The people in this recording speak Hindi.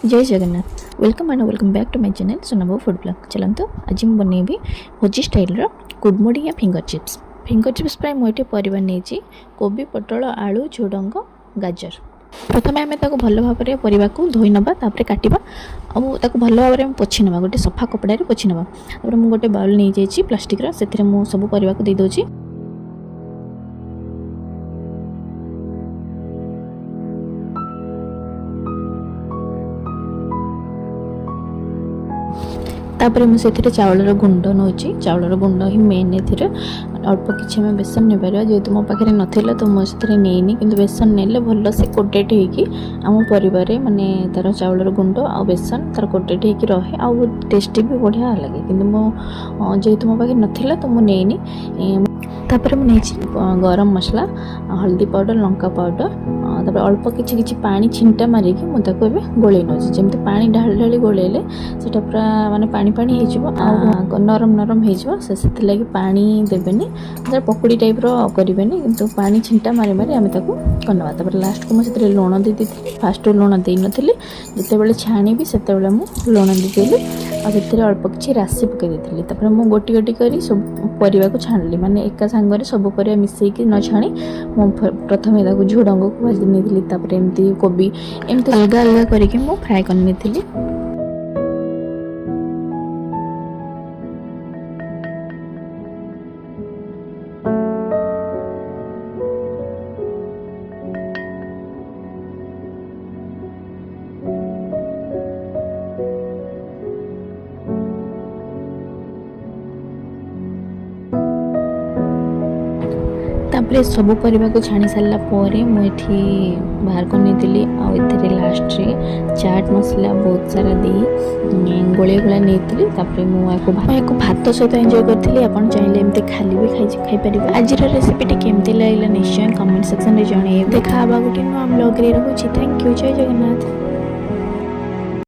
जय Jagannath welcome and welcome back to my channel Sonabo food blog. चलते आज मुझे बनैबी भोजी स्टाइल कुडमुड़ी या फिंगर चिप्स मुझे परिवार नहीं कोबी पटल आलू झुडंग गाजर। प्रथम आम भल भाव में परिवा को धोई नवा काटिबा और भल भाव में पोछि नवा गोटे सफा कपड़ा पोछि नवा। मुझे गोटे बाउल नहीं जाइए प्लास्टिक से सब परिवा को दे दूची। तापर मुझे चावल गुंड नौ चावल गुंड ही मेन अल्प किसी आम बेसन नहीं पार जेहतु मो पाखे नाला तो मुझे नहीं कि बेसन ने भल से कोटेड होम परिवार माने तार चावल गुंड आ बेसन तार कोटेड हो रहे आ टेस्टी भी बढ़िया लगे कि जेहतु मो पाखे नाला तो मुझे तापर मुझे गरम मसला हल्दी पाउडर लंका पाउडर तापर अल्प किछि पानी छिंटा मारिक मुझे गोल नौची जमी पानी ढाली ढाली गोलेले से पूरा माने पानी पानी हो नरम नरम हो पानी देवेनि पकुड़ी टाइप करेनि कि पानी छिंटा मारी मारी आम करनवा। तापर लास्ट को मुझे लुण दे फास्ट लुण दे नी जिते छाणी से लुण देदेली और अल्प किसी राशि पकई तापर मुझे गोटी गोटी कर सब परिवा को छाणिली माने एका सांगरे सब परिवा मिसेकी न छाणी मुझे प्रथम झुडंग को भाजी नहीं एमती कोबी एमती अलग अलग करके मुझे फ्राए कर। तापर सब परिवा को छाणी सारा मुझे बाहर कर नहीं लास्ट रे चाट मसला बहुत सारा दे गोले गोला नहीं मुझे भात सहित एंजॉय करी। आप चाहिए एमती खाली भी खाईपर। आज रेसिपी केमती लगे निश्चय कमेंट सेक्शन में जन। देखा गोटे नुआ ब्लॉग रे। Thank you. जय जगन्नाथ।